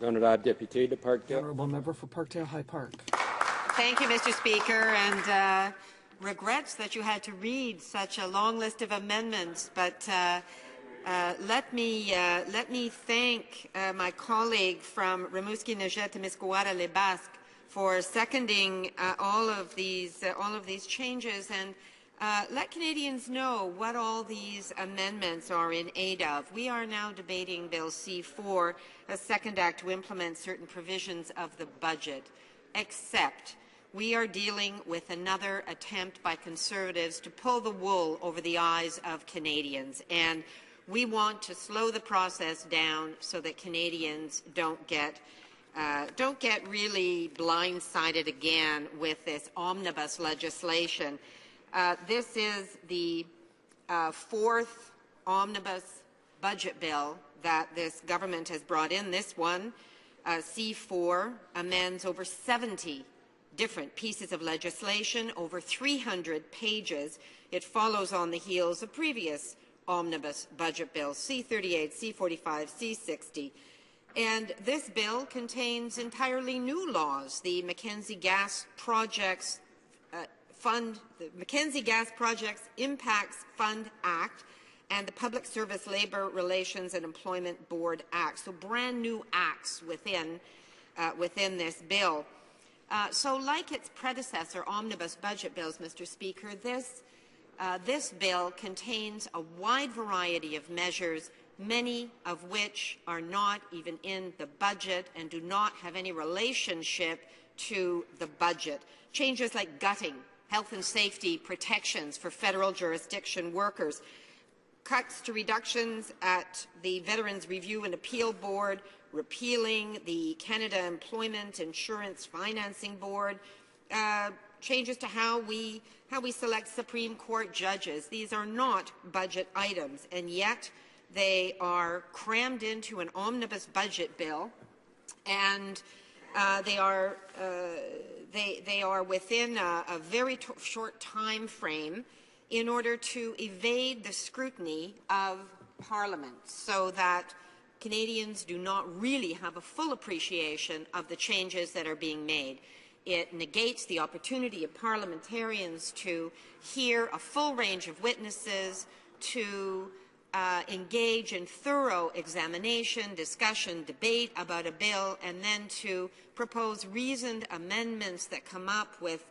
Honourable Deputy de Parkdale. Honourable Member for Parkdale-High Park. Thank you, Mr. Speaker, and regrets that you had to read such a long list of amendments, but let me thank my colleague from Rimouski-Nejet-Témiscouata-Les Basques for seconding all of these changes, and let Canadians know what all these amendments are in aid of. We are now debating Bill C-4, a second act to implement certain provisions of the budget, except we are dealing with another attempt by Conservatives to pull the wool over the eyes of Canadians, and we want to slow the process down so that Canadians don't get really blindsided again with this omnibus legislation. This is the fourth omnibus budget bill that this government has brought in. This one, C-4, amends over 70 different pieces of legislation, over 300 pages. It follows on the heels of previous omnibus budget bills, C-38, C-45, C-60. And this bill contains entirely new laws. The Mackenzie Gas Projects the Mackenzie Gas Projects Impacts Fund Act and the Public Service Labour Relations and Employment Board Act. So brand new acts within this bill. So like its predecessor, omnibus budget bills, Mr. Speaker, this bill contains a wide variety of measures, many of which are not even in the budget and do not have any relationship to the budget. Changes like gutting health and safety protections for federal jurisdiction workers, cuts to reductions at the Veterans Review and Appeal Board, repealing the Canada Employment Insurance Financing Board, changes to how we select Supreme Court judges. These are not budget items, and yet they are crammed into an omnibus budget bill, and they are within a very short time frame in order to evade the scrutiny of Parliament, so that Canadians do not really have a full appreciation of the changes that are being made. It negates the opportunity of parliamentarians to hear a full range of witnesses, to engage in thorough examination, discussion, debate about a bill, and then to propose reasoned amendments that come up with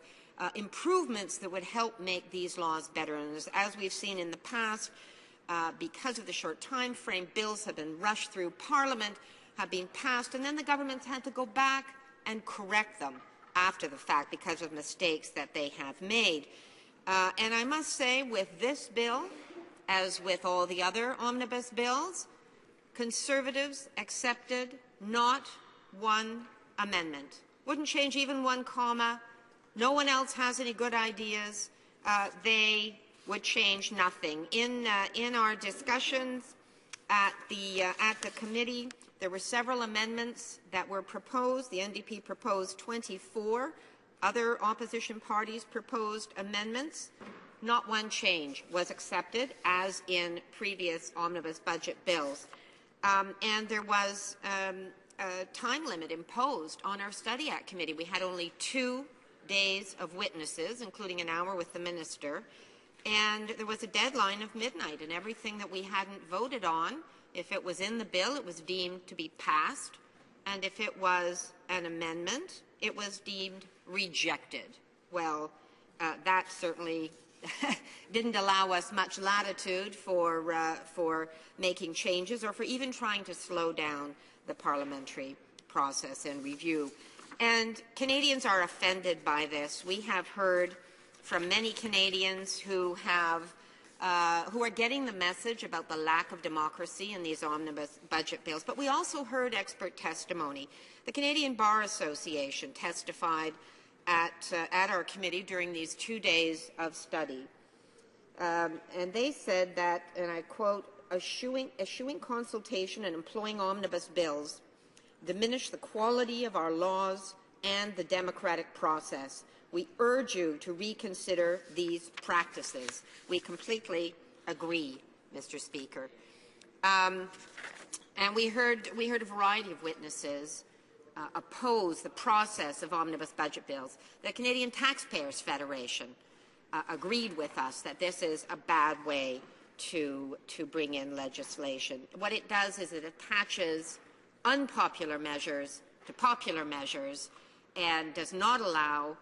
improvements that would help make these laws better. And as we've seen in the past, because of the short time frame, bills have been rushed through Parliament, have been passed, and then the government's had to go back and correct them after the fact because of mistakes that they have made. And I must say, with this bill, as with all the other omnibus bills, Conservatives accepted not one amendment. Wouldn't change even one comma. No one else has any good ideas. They would change nothing. In our discussions at the committee, there were several amendments that were proposed. The NDP proposed 24. Other opposition parties proposed amendments. Not one change was accepted, as in previous omnibus budget bills. And there was a time limit imposed on our Study Act committee. We had only 2 days of witnesses, including an hour with the minister, and there was a deadline of midnight, and everything that we hadn't voted on, if it was in the bill, it was deemed to be passed, and if it was an amendment, it was deemed rejected. Well, that certainly didn't allow us much latitude for making changes or for even trying to slow down the parliamentary process and review. And Canadians are offended by this. We have heard from many Canadians who are getting the message about the lack of democracy in these omnibus budget bills. But we also heard expert testimony. The Canadian Bar Association testified at our committee during these 2 days of study. And they said that, and I quote, eschewing consultation and employing omnibus bills diminish the quality of our laws and the democratic process. We urge you to reconsider these practices. We completely agree, Mr. Speaker. And we heard a variety of witnesses oppose the process of omnibus budget bills. The Canadian Taxpayers Federation agreed with us that this is a bad way to bring in legislation. What it does is it attaches unpopular measures to popular measures and does not allow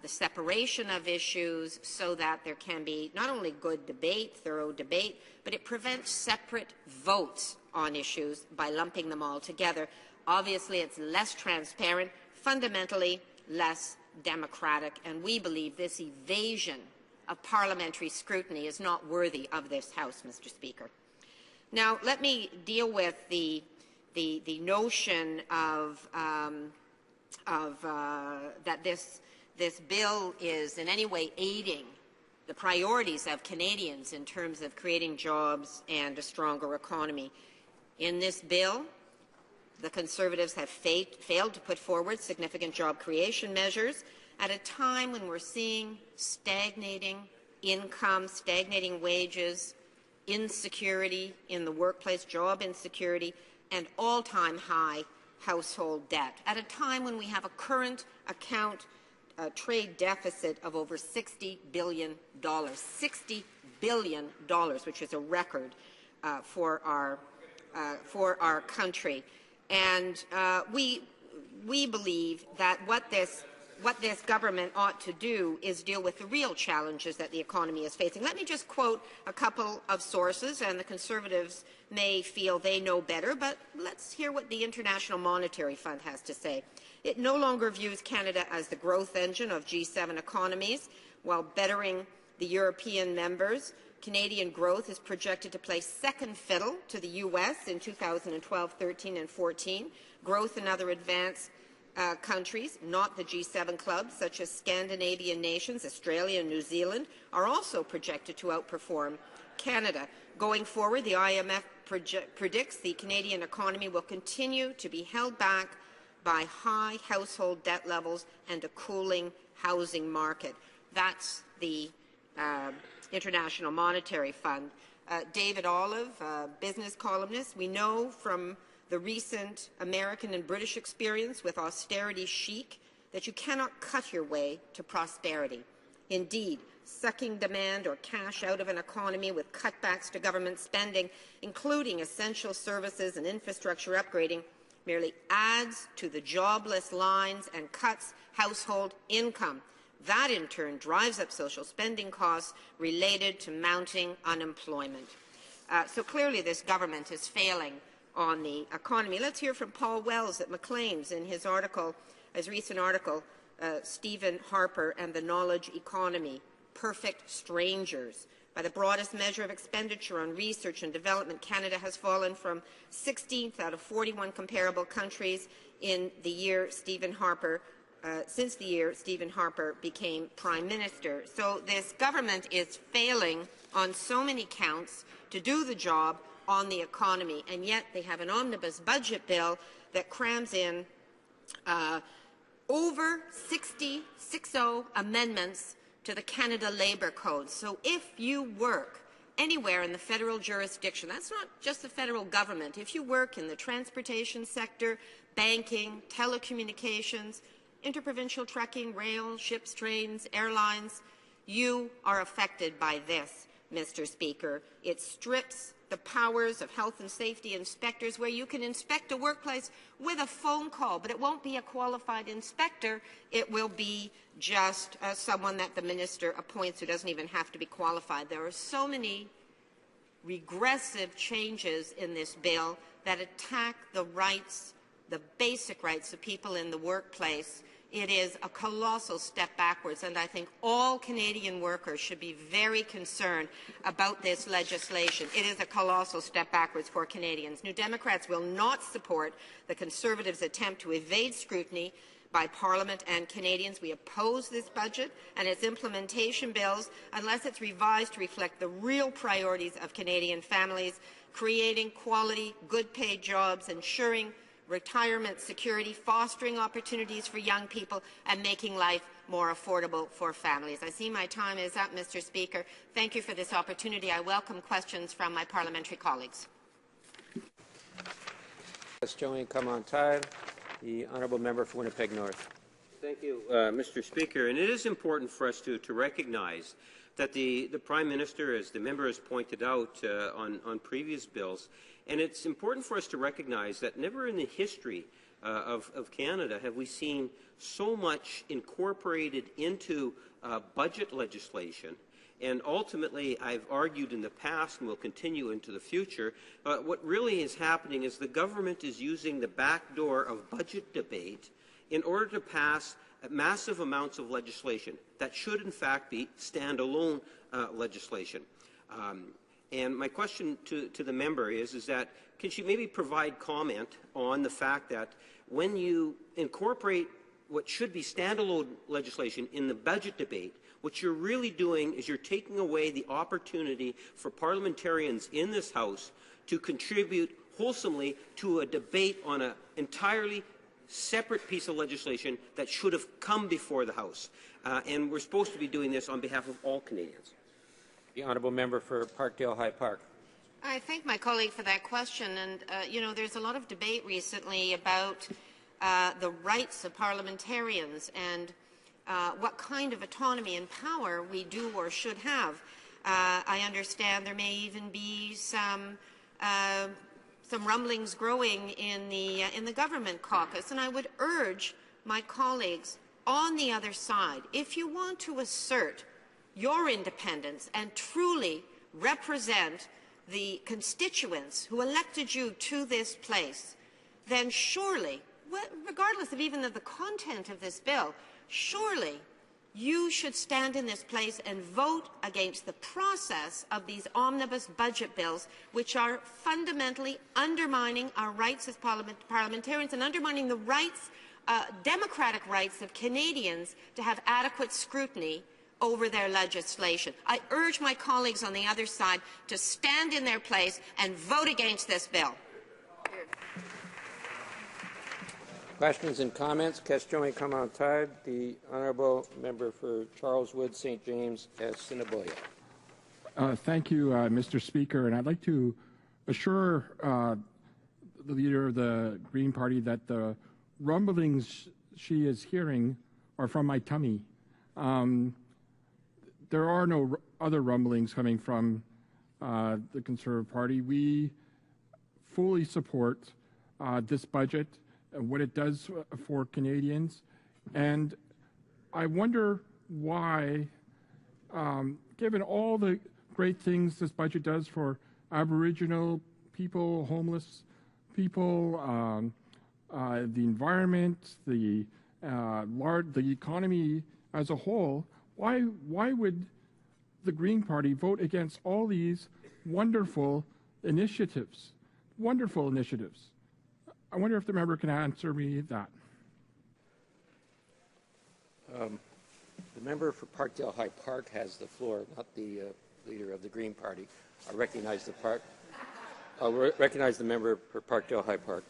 the separation of issues so that there can be not only good debate, thorough debate, but it prevents separate votes on issues by lumping them all together. Obviously, it's less transparent, fundamentally less democratic, and we believe this evasion of parliamentary scrutiny is not worthy of this House, Mr. Speaker. Now, let me deal with the notion of that this bill is in any way aiding the priorities of Canadians in terms of creating jobs and a stronger economy. In this bill, the Conservatives have failed to put forward significant job creation measures at a time when we're seeing stagnating income, stagnating wages, insecurity in the workplace, job insecurity, and all-time high household debt, at a time when we have a current account trade deficit of over $60 billion, $60 billion, which is a record for our country. And we believe that what this government ought to do is deal with the real challenges that the economy is facing. Let me just quote a couple of sources, and the Conservatives may feel they know better, but let's hear what the International Monetary Fund has to say. It no longer views Canada as the growth engine of G7 economies, while bettering the European members. Canadian growth is projected to play second fiddle to the U.S. in 2012, 13, and 14. Growth in other advanced countries, not the G7 clubs, such as Scandinavian nations, Australia and New Zealand, are also projected to outperform Canada. Going forward, the IMF predicts the Canadian economy will continue to be held back by high household debt levels and a cooling housing market. That's the International Monetary Fund. David Olive, business columnist, we know from the recent American and British experience with austerity chic that you cannot cut your way to prosperity. Indeed, sucking demand or cash out of an economy with cutbacks to government spending, including essential services and infrastructure upgrading, merely adds to the jobless lines and cuts household income. That, in turn, drives up social spending costs related to mounting unemployment. So clearly this government is failing on the economy. Let's hear from Paul Wells at Maclean's in his article, his recent article, Stephen Harper and the Knowledge Economy, Perfect Strangers. By the broadest measure of expenditure on research and development, Canada has fallen from 16th out of 41 comparable countries in the year Stephen Harper since the year Stephen Harper became Prime Minister. So this government is failing on so many counts to do the job on the economy, and yet they have an omnibus budget bill that crams in over 60 amendments to the Canada Labour Code. So if you work anywhere in the federal jurisdiction, that's not just the federal government, if you work in the transportation sector, banking, telecommunications, interprovincial trucking, rail, ships, trains, airlines, you are affected by this, Mr. Speaker. It strips the powers of health and safety inspectors, where you can inspect a workplace with a phone call, but it won't be a qualified inspector. It will be just someone that the minister appoints who doesn't even have to be qualified. There are so many regressive changes in this bill that attack the rights, the basic rights of people in the workplace. It is a colossal step backwards, and I think all Canadian workers should be very concerned about this legislation. It is a colossal step backwards for Canadians. New Democrats will not support the Conservatives' attempt to evade scrutiny by Parliament and Canadians. We oppose this budget and its implementation bills unless it's revised to reflect the real priorities of Canadian families, creating quality, good-paid jobs, ensuring retirement security, fostering opportunities for young people, and making life more affordable for families. I see my time is up, Mr. Speaker. Thank you for this opportunity. I welcome questions from my parliamentary colleagues. Question come on time. The honourable member for Winnipeg North. Thank you, Mr. Speaker. And it is important for us to recognize that the Prime Minister, as the member has pointed out on previous bills, and it's important for us to recognize that never in the history of Canada have we seen so much incorporated into budget legislation. And ultimately, I've argued in the past and will continue into the future, what really is happening is the government is using the back door of budget debate in order to pass massive amounts of legislation that should, in fact, be standalone legislation. And my question to the member is that can she maybe provide comment on the fact that when you incorporate what should be standalone legislation in the budget debate, what you're really doing is you're taking away the opportunity for parliamentarians in this House to contribute wholesomely to a debate on an entirely separate piece of legislation that should have come before the House. And we're supposed to be doing this on behalf of all Canadians. The honourable member for Parkdale-High Park. I thank my colleague for that question. And, you know, there's a lot of debate recently about the rights of parliamentarians and what kind of autonomy and power we do or should have. I understand there may even be some rumblings growing in the government caucus, and I would urge my colleagues on the other side, if you want to assert your independence and truly represent the constituents who elected you to this place, then surely, regardless of even of the content of this bill, surely you should stand in this place and vote against the process of these omnibus budget bills, which are fundamentally undermining our rights as parliamentarians and undermining the rights, democratic rights of Canadians to have adequate scrutiny over their legislation. I urge my colleagues on the other side to stand in their place and vote against this bill. Questions and comments? Question come on time. The honourable member for Charleswood, St. James, Assiniboia. Thank you, Mr. Speaker, and I'd like to assure the leader of the Green Party that the rumblings she is hearing are from my tummy. There are no other rumblings coming from the Conservative Party. We fully support this budget and what it does for Canadians. And I wonder why, given all the great things this budget does for Aboriginal people, homeless people, the environment, the economy as a whole, why would the Green Party vote against all these wonderful initiatives? Wonderful initiatives. I wonder if the member can answer me that. The member for Parkdale-High Park has the floor, not the leader of the Green Party. I recognize the member for Parkdale-High Park.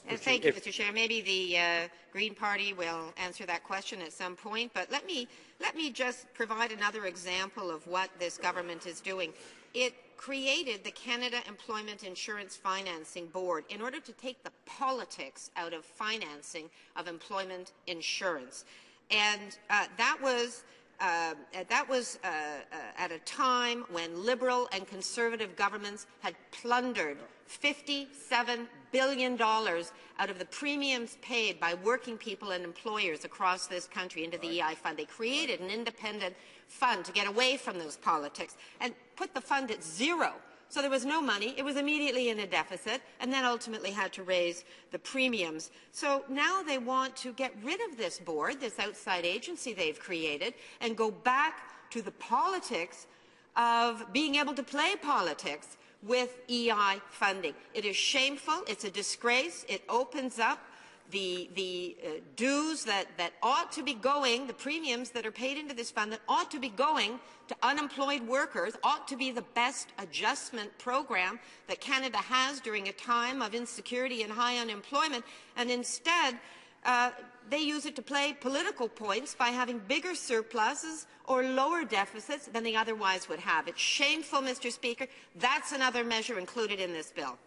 Thank you, Mr. Chair. Maybe the Green Party will answer that question at some point, but let me just provide another example of what this government is doing. It created the Canada Employment Insurance Financing Board in order to take the politics out of financing of employment insurance, and that was at a time when Liberal and Conservative governments had plundered $57 billion out of the premiums paid by working people and employers across this country into the EI fund. They created an independent fund to get away from those politics and put the fund at zero. So there was no money. It was immediately in a deficit and then ultimately had to raise the premiums. So now they want to get rid of this board, this outside agency they've created, and go back to the politics of being able to play politics with EI funding. It is shameful. It's a disgrace. It opens up the dues that ought to be going, the premiums that are paid into this fund that ought to be going to unemployed workers, ought to be the best adjustment program that Canada has during a time of insecurity and high unemployment. And instead, they use it to play political points by having bigger surpluses or lower deficits than they otherwise would have. It's shameful, Mr. Speaker. That's another measure included in this bill.